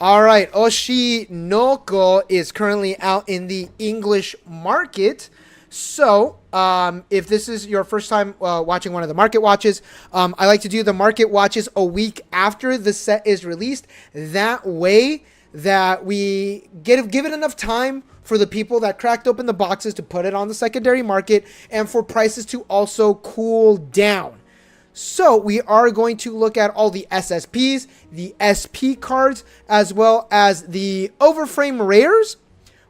All right, Oshinoko is currently out in the English market. So, if this is your first time watching one of the market watches, I like to do the market watches a week after the set is released. That way, that we give it enough time for the people that cracked open the boxes to put it on the secondary market and for prices to also cool down. So we are going to look at all the SSPs, the SP cards, as well as the overframe rares,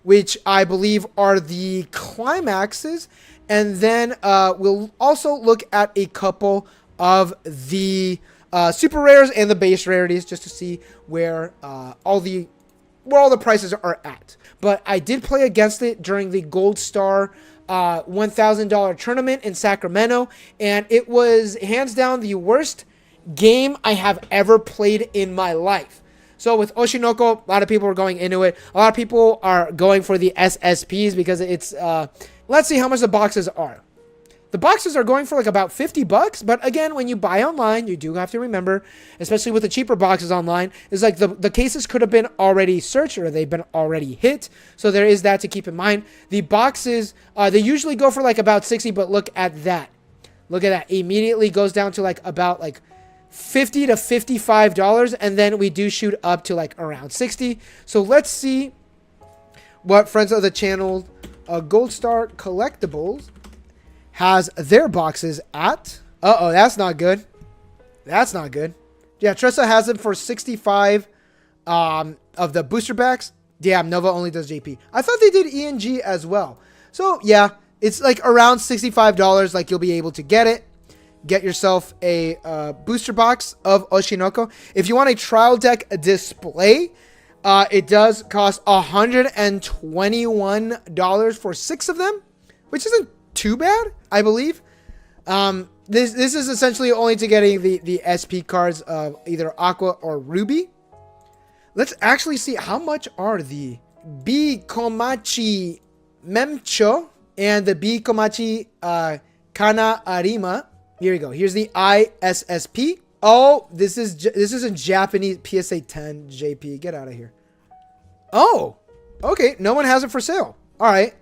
which I believe are the climaxes. And then we'll also look at a couple of the super rares and the base rarities just to see where all the prices are at. But I did play against it during the Gold Star $1,000 tournament in Sacramento, and it was hands down the worst game I have ever played in my life. So with Oshinoko, a lot of people are going into it. A lot of people are going for the SSPs because it's, let's see how much the boxes are. The boxes are going for like about $50, but again, when you buy online, you do have to remember, especially with the cheaper boxes online, is like the cases could have been already searched or they've been already hit. So there is that to keep in mind. The boxes, they usually go for like about 60, but look at that. Look at that. Immediately goes down to like about like $50 to $55, and then we do shoot up to like around 60. So let's see what friends of the channel, Gold Star Collectibles, has their boxes at. Uh-oh, that's not good. That's not good. Yeah, Tressa has them for 65 of the booster packs. Damn, Nova only does JP. I thought they did ENG as well. So, yeah, it's like around $65. Like, you'll be able to get it. Get yourself a booster box of Oshinoko. If you want a trial deck display, it does cost $121 for 6 of them, which isn't too bad, I believe. This is essentially only to getting the SP cards of either Aqua or Ruby. Let's actually see how much are the Bikomachi Memcho and the Bikomachi Kana Arima. Here we go. Here's the ISSP. Oh, this is in Japanese. PSA 10 JP. Get out of here. Oh, okay. No one has it for sale. All right.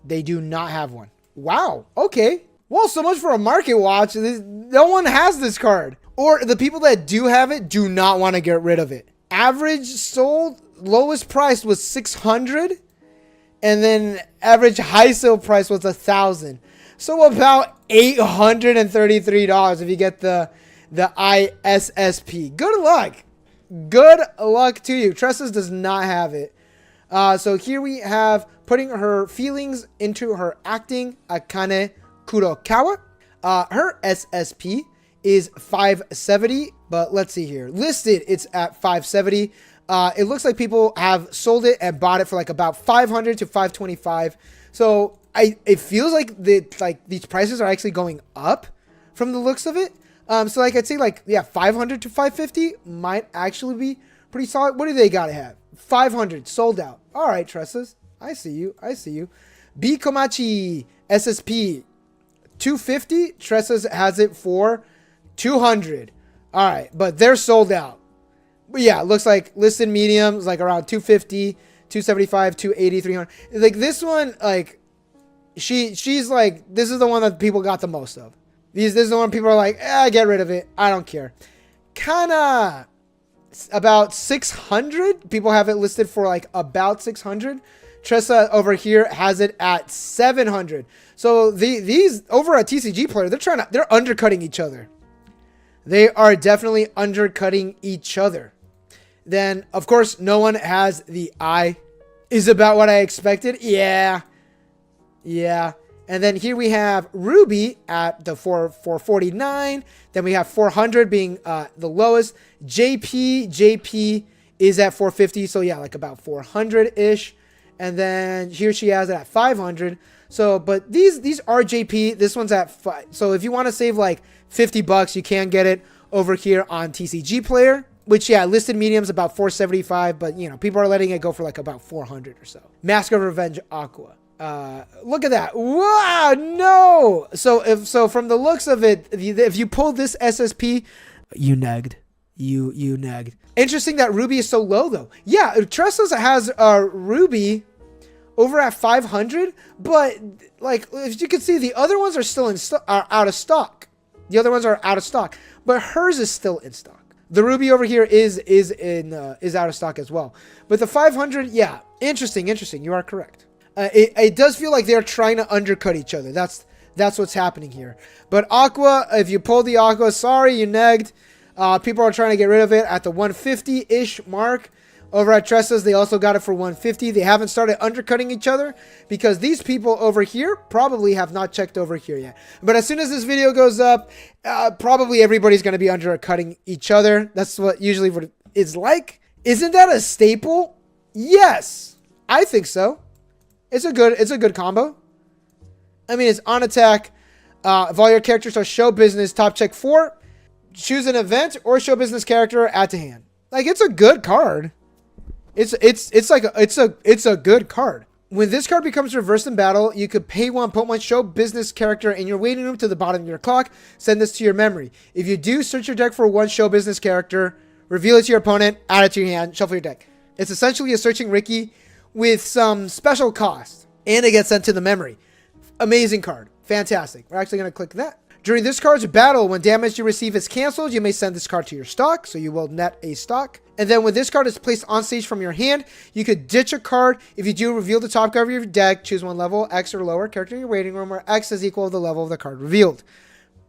They do not have one. Wow. Okay. Well, so much for a market watch. No one has this card. Or the people that do have it do not want to get rid of it. Average sold, lowest price was 600. And then average high sale price was 1,000. So about $833 if you get the ISSP. Good luck. Good luck to you. Tressa's does not have it. So here we have putting her feelings into her acting, Akane Kurokawa. Her SSP is 570, but let's see here. Listed, it's at 570. It looks like people have sold it and bought it for like about 500 to 525. So it feels like these prices are actually going up from the looks of it. So like I'd say like, yeah, 500 to 550 might actually be pretty solid. What do they gotta have? 500 sold out. All right, Tressas. I see you. I see you. Bikomachi SSP 250. Tressas has it for 200. All right, but they're sold out. But yeah, it looks like listed mediums like around 250, 275, 280, 300. Like this one, like she's like, this is the one that people got the most of. This is the one people are like, get rid of it. I don't care. Kana, about 600. People have it listed for like about 600. Tressa over here has it at 700. So these over at TCG Player, they're undercutting each other. They are definitely undercutting each other. Then of course no one has the I. Is about what I expected. Yeah. And then here we have Ruby at the 449. Then we have 400 being the lowest. JP is at 450. So yeah, like about 400-ish. And then here she has it at 500. So, but these are JP. This one's at 5. So if you want to save like $50, you can get it over here on TCG Player. Which, yeah, listed medium's about 475. But, you know, people are letting it go for like about 400 or so. Mask of Revenge Aqua. Look at that. Wow, no. So from the looks of it, if you pull this SSP, you negged. You nagged. Interesting that Ruby is so low though. Yeah, Trestos has Ruby over at 500, but like if you can see, the other ones are still are out of stock. The other ones are out of stock, but hers is still in stock. The Ruby over here is out of stock as well. But the 500, yeah, interesting. You are correct. It does feel like they're trying to undercut each other. That's what's happening here. But Aqua, if you pulled the Aqua, sorry, you negged. People are trying to get rid of it at the 150-ish mark. Over at Trestos, they also got it for 150. They haven't started undercutting each other because these people over here probably have not checked over here yet. But as soon as this video goes up, probably everybody's going to be undercutting each other. That's what usually what it's like. Isn't that a staple? Yes, I think so. It's a good combo. I mean, it's on attack. If all your characters are show business, top check 4. Choose an event or show business character, add to hand. Like, it's a good card. It's a good card. When this card becomes reversed in battle, you could pay 1, put 1 show business character in your waiting room to the bottom of your clock, send this to your memory. If you do, search your deck for 1 show business character, reveal it to your opponent, add it to your hand, shuffle your deck. It's essentially a searching Ricky with some special cost, and it gets sent to the memory. Amazing card. Fantastic. We're actually going to click that. During this card's battle, when damage you receive is canceled, you may send this card to your stock, so you will net a stock. And then when this card is placed on stage from your hand, you could ditch a card. If you do, reveal the top card of your deck, choose 1 level, X or lower character in your waiting room, where X is equal to the level of the card revealed.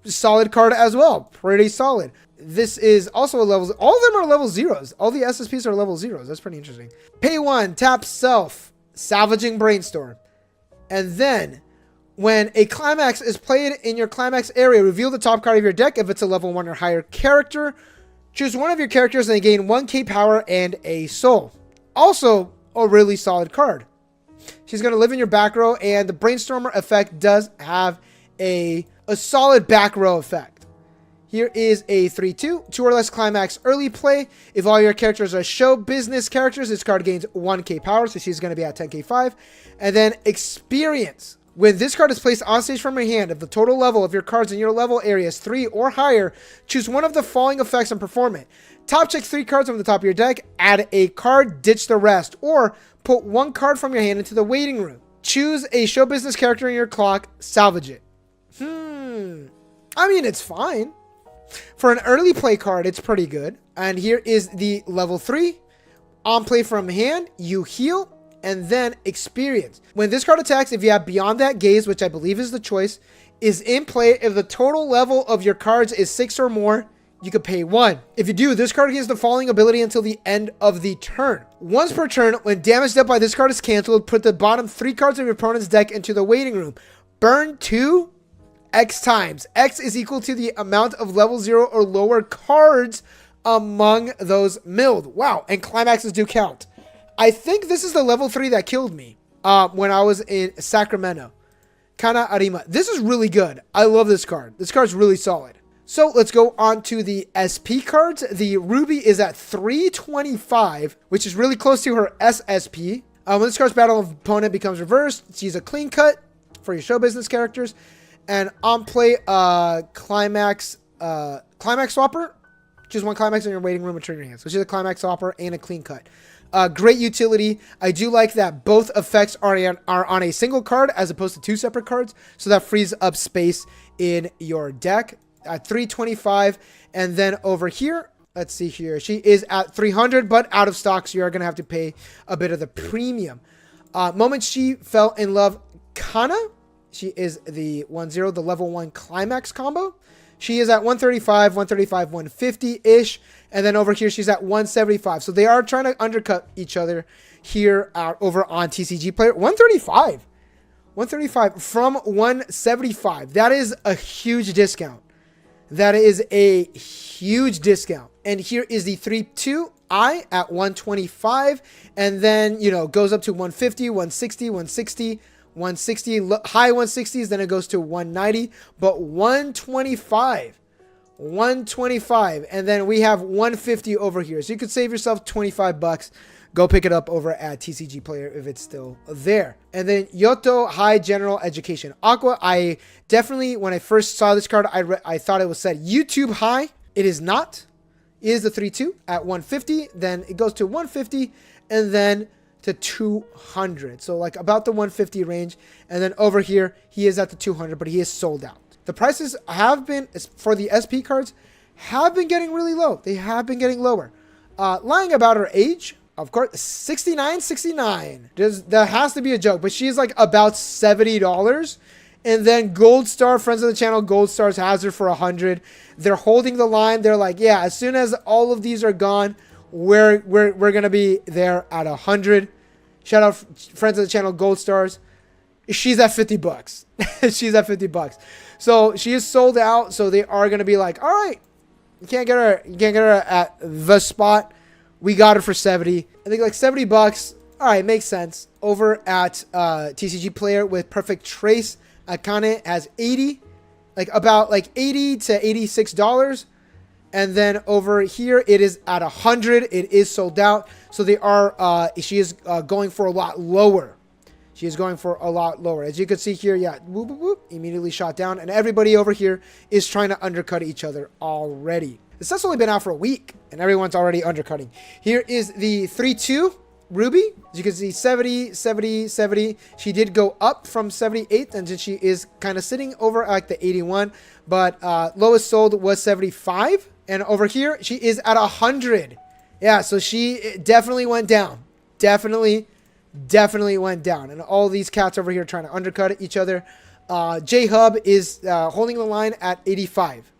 Solid card as well. Pretty solid. This is also a level... All of them are level 0s. All the SSPs are level 0s. That's pretty interesting. Pay 1, tap self, salvaging brainstorm. And then... when a climax is played in your climax area, reveal the top card of your deck if it's a level 1 or higher character. Choose one of your characters and they gain 1k power and a soul. Also, a really solid card. She's going to live in your back row, and the Brainstormer effect does have a solid back row effect. Here is a 3-2, 2 or less climax early play. If all your characters are show business characters, this card gains 1k power, so she's going to be at 10k5. And then experience. When this card is placed on stage from your hand, if the total level of your cards in your level area is 3 or higher, choose one of the following effects and perform it. Top check 3 cards from the top of your deck, add a card, ditch the rest, or put 1 card from your hand into the waiting room. Choose a show business character in your clock, salvage it. I mean, it's fine. For an early play card, it's pretty good. And here is the level 3. On play from hand, you heal. And then experience. When this card attacks, if you have Beyond That Gaze, which I believe is the choice, is in play, if the total level of your cards is 6 or more, you could pay 1. If you do, this card gains the following ability until the end of the turn. Once per turn, when damage dealt by this card is canceled, put the bottom 3 cards of your opponent's deck into the waiting room. Burn 2 X times. X is equal to the amount of level 0 or lower cards among those milled. Wow, and climaxes do count. I think this is the level 3 that killed me when I was in Sacramento. Kana Arima. This is really good. I love this card. This card's really solid. So let's go on to the SP cards. The Ruby is at 325, which is really close to her SSP. When this card's battle opponent becomes reversed, she's a clean cut for your show business characters. And on play, climax swapper. Choose 1 climax in your waiting room and turn your hand. So she's a climax swapper and a clean cut. Great utility. I do like that both effects are on a single card as opposed to 2 separate cards. So that frees up space in your deck at 325. And then over here, let's see here. She is at 300, but out of stock. So you are going to have to pay a bit of the premium. Moment she fell in love, Kana. She is the 1-0, the level 1 climax combo. She is at 135, 150-ish. And then over here, she's at 175. So they are trying to undercut each other here over on TCG Player. 135. 135 from 175. That is a huge discount. That is a huge discount. And here is the 3-2i at 125. And then, goes up to 150, 160, 160. 160, high 160s, then it goes to 190, but 125, and then we have 150 over here. So you could save yourself 25 bucks. Go pick it up over at TCG Player if it's still there. And then Yoto High General Education. Aqua, I definitely, when I first saw this card, I thought it was said YouTube High. It is not. is the 3-2 at 150. Then it goes to 150 and then to 200. So like about the 150 range. And then over here, he is at the 200, but he is sold out. The prices have been, for the SP cards, have been getting really low. They have been getting lower. Lying about her age, of course, 69. That has to be a joke, but she's like about $70. And then Gold Star, friends of the channel, Gold Stars has her for 100. They're holding the line. They're like, yeah, as soon as all of these are gone, we're gonna be there at 100. Shout out friends of the channel, Gold Stars. She's at $50. She's at $50. So she is sold out. So they are gonna be like, all right, you can't get her at the spot. We got her for 70. I think like $70. All right, makes sense. Over at TCG Player with Perfect Trace, Akane has 80, about 80 to $86. And then over here, it is at 100. It is sold out. So they are, she is going for a lot lower. She is going for a lot lower. As you can see here, yeah, whoop, whoop, whoop, immediately shot down. And everybody over here is trying to undercut each other already. This has only been out for a week, and everyone's already undercutting. Here is the 3-2 Ruby. As you can see, 70, 70, 70. She did go up from 78, and then she is kind of sitting over at like the 81. But lowest sold was 75. And over here, she is at 100. Yeah, so she definitely went down. Definitely went down. And all these cats over here trying to undercut each other. J-Hub is holding the line at 85.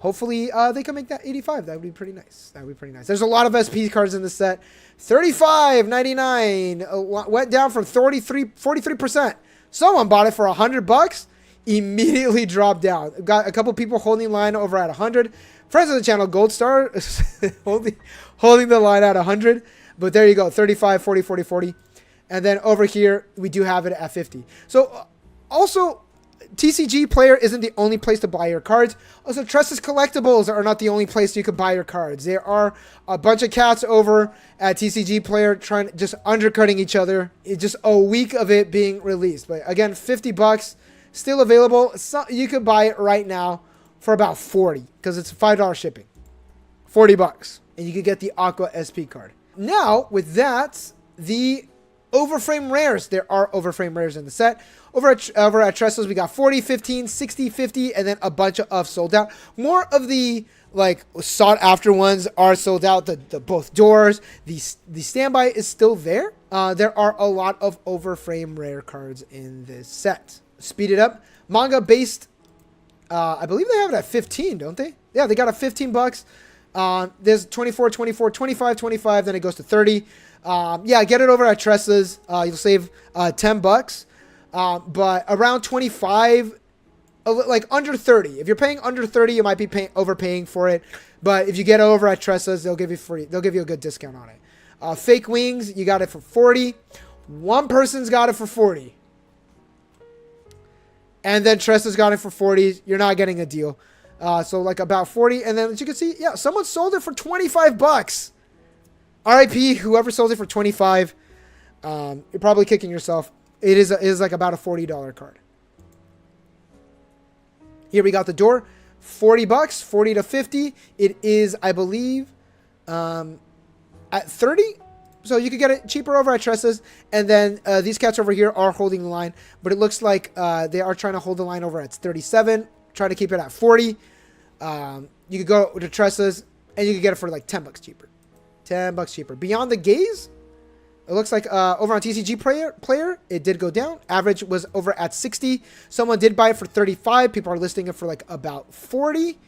Hopefully, they can make that 85. That would be pretty nice. That would be pretty nice. There's a lot of SP cards in the set. 35.99 went down from 43%. Someone bought it for $100. Immediately dropped down. Got a couple people holding line over at 100. Friends of the channel, Gold Star, holding the line at 100. But there you go, 35, 40, 40, 40. And then over here, we do have it at 50. So also, TCG Player isn't the only place to buy your cards. Also, Tressus Collectibles are not the only place you can buy your cards. There are a bunch of cats over at TCG Player trying, just undercutting each other. It's just a week of it being released. But again, $50 still available. So you could buy it right now for about 40 because it's $5 shipping. $40. And you could get the Aqua SP card. Now, with that, the overframe rares. There are overframe rares in the set. Over at Tressos, we got 40, 15, 60, 50, and then a bunch of sold out. More of the like sought after ones are sold out. The both doors, the standby is still there. There are a lot of overframe rare cards in this set. Speed it up. Manga based, I believe they have it at 15, don't they? Yeah, they got a $15. There's 24, 24, 25, 25, then it goes to 30. Yeah, get it over at Tressa's. You'll save $10. But around 25, like under 30. If you're paying under 30, you might be overpaying for it. But if you get over at Tressa's, they'll give you free. They'll give you a good discount on it. Fake Wings, you got it for 40. One person's got it for 40. And then Tressa's got it for 40. You're not getting a deal. So like about 40. And then as you can see, yeah, someone sold it for $25. RIP, whoever sold it for 25. You're probably kicking yourself. It is like about a $40 card. Here we got the door. $40, 40 to 50. It is, I believe, at 30. So you could get it cheaper over at Tressa's. And then these cats over here are holding the line. But it looks like they are trying to hold the line over at 37. Try to keep it at 40. You could go to Tressa's and you could get it for like $10 cheaper. $10 cheaper. Beyond the Gaze, it looks like over on TCG player, it did go down. Average was over at 60. Someone did buy it for 35. People are listing it for like about 40.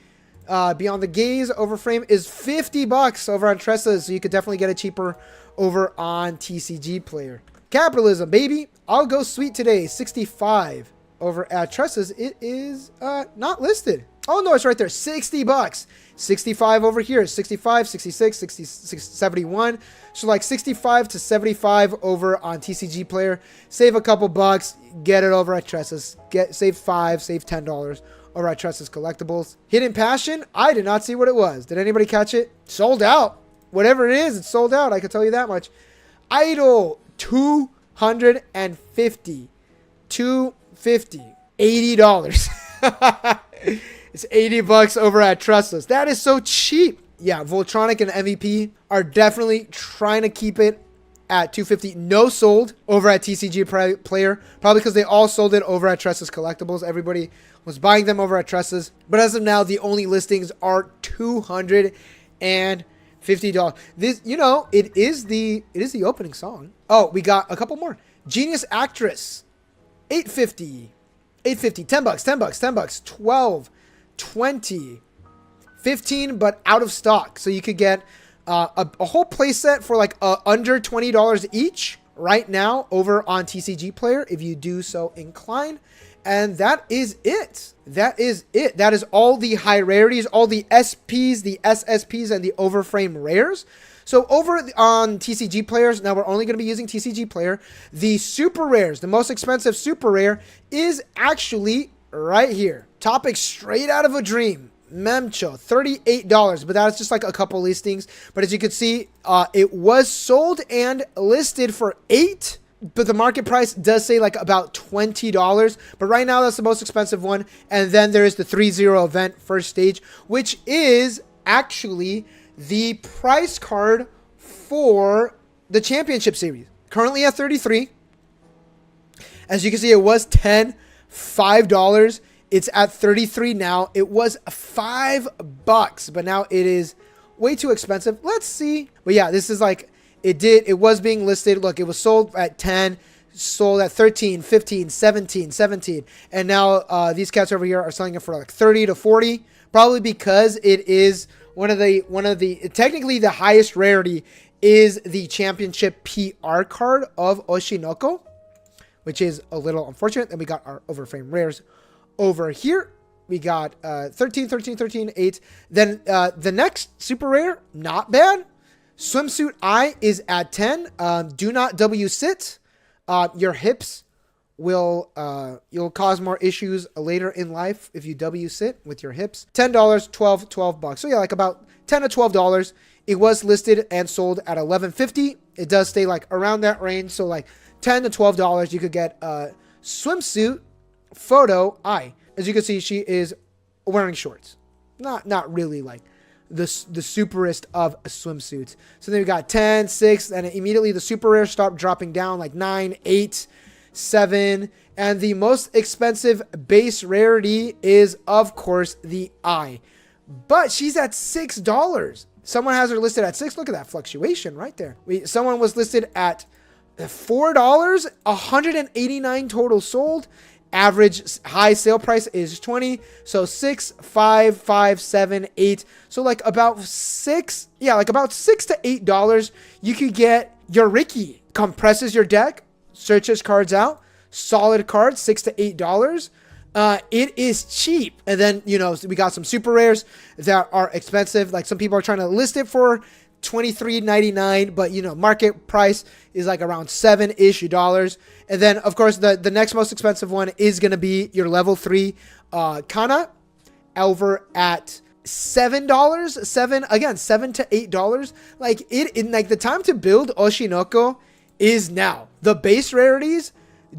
Beyond the Gaze overframe is $50 over on Tressa's, so you could definitely get it cheaper over on TCG Player. Capitalism, baby. I'll go sweet today. 65 over at Tressa's. It is not listed. Oh no, it's right there. $60. 65 over here. 65, 66, 66, 71. So like 65 to 75 over on TCG Player. Save a couple bucks. Get it over at Tressa's. Save $5, save $10 over at Tressa's Collectibles. Hidden Passion. I did not see what it was. Did anybody catch it? Sold out. Whatever it is, it's sold out. I can tell you that much. Idol. $250. $250. $80. It's $80 over at Trustless. That is so cheap. yeah, Voltronic and MVP are definitely trying to keep it at 250. No sold over at TCG Player, probably because they all sold it over at Tresses Collectibles. Everybody was buying them over at Tresses, but as of now, the only listings are $250. This, you know, it is the opening song. Oh, we got a couple more. Genius Actress, $850, $850, $10, 12, 20, 15, but out of stock. So you could get a whole playset for like under $20 each right now over on TCG Player if you do so incline. And that is it. That is it. That is all the high rarities, all the SPs, the SSPs, and the overframe rares. So over on TCG Players, now we're only going to be using TCG Player. The super rares, the most expensive super rare is actually right here. Topic straight out of a dream. Memcho, $38, but that's just like a couple listings. But as you can see, it was sold and listed for $8, but the market price does say like about $20. But right now, that's the most expensive one. And then there is the 3-0 event first stage, which is actually the price card for the championship series. Currently at 33. As you can see, it was $5. It's at 33 now. It was $5, but now it is way too expensive. Let's see. But yeah, this is like, it was being listed. Look, it was sold at 10, sold at 13, 15, 17. And now these cats over here are selling it for like 30 to 40, probably because it is one of the technically the highest rarity is the championship PR card of Oshinoko, which is a little unfortunate. Then we got our overframe rares over here. We got 13, 8. Then the next super rare, not bad. Swimsuit Eye is at 10. Do not W sit. Your hips will you'll cause more issues later in life if you W sit with your hips. $10, $12. So yeah, like about $10 to $12. It was listed and sold at $11.50. It does stay like around that range. So like $10 to $12, you could get a swimsuit photo Eye. As you can see, she is wearing shorts. Not really like the superest of swimsuits. So then we got 10, 6, and immediately the super rare stopped dropping down like 9, 8, 7. And the most expensive base rarity is, of course, the Eye. But she's at $6. Someone has her listed at 6. Look at that fluctuation right there. Someone was listed at $4, 189 total sold. Average high sale price is 20. So 6, 5, 5, 7, 8. So like about 6, yeah, like about $6 to $8. You could get your Ricky. Compresses your deck, searches cards out, solid cards, $6 to $8. It is cheap. And then, you know, we got some super rares that are expensive. Like some people are trying to list it for $23.99, but you know, market price is like around $7-ish. And then of course the next most expensive one is going to be your level 3 Kana over at $7 to $8. Like like the time to build Oshinoko is now. The base rarities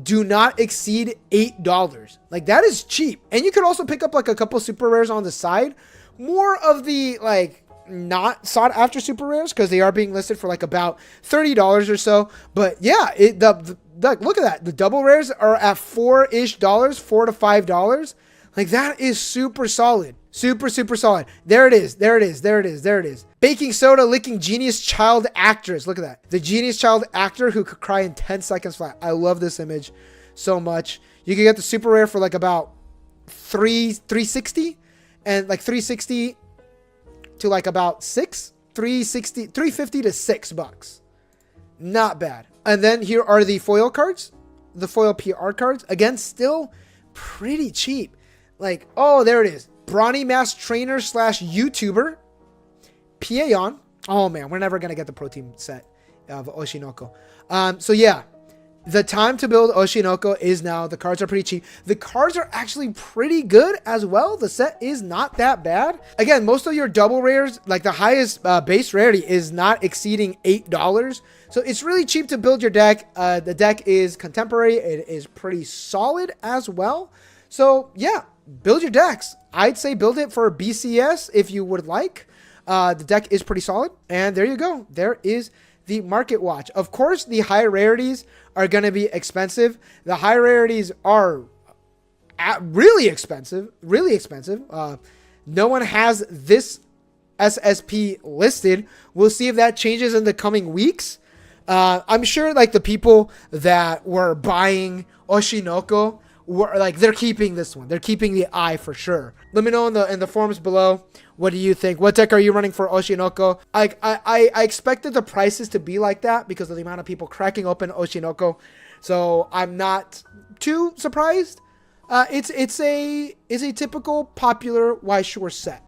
do not exceed $8. Like that is cheap. And you could also pick up like a couple super rares on the side, more of the like not sought after super rares, because they are being listed for like about $30 or so. But yeah, look at that. The double rares are at $4-ish, $4 to $5. Like that is super solid. Super solid. There it is. Baking soda licking genius child actress. Look at that. The genius child actor who could cry in 10 seconds flat. I love this image so much. You can get the super rare for like about $360, and like $360 to like about $350 to $6. Not bad. And then here are the foil cards, the foil PR cards. Again, still pretty cheap. Like, oh, there it is. Brawny Mass Trainer / YouTuber, Pieon. Oh man, we're never gonna get the pro team set of Oshinoko. So yeah, the time to build Oshinoko is now. The cards are pretty cheap. The cards are actually pretty good as well. The set is not that bad. Again, most of your double rares, like the highest base rarity, is not exceeding $8. So it's really cheap to build your deck. The deck is contemporary. It is pretty solid as well. So yeah, build your decks. I'd say build it for BCS if you would like. The deck is pretty solid. And there you go. There is the market watch. Of course, the high rarities are going to be expensive. The high rarities are really expensive. Really expensive. No one has this SSP listed. We'll see if that changes in the coming weeks. I'm sure like the people that were buying Oshinoko were like, they're keeping this one. They're keeping the eye for sure. Let me know in the forums below. What do you think? What deck are you running for Oshinoko? I expected the prices to be like that because of the amount of people cracking open Oshinoko. So I'm not too surprised. It's a typical popular Weiss Schwarz set.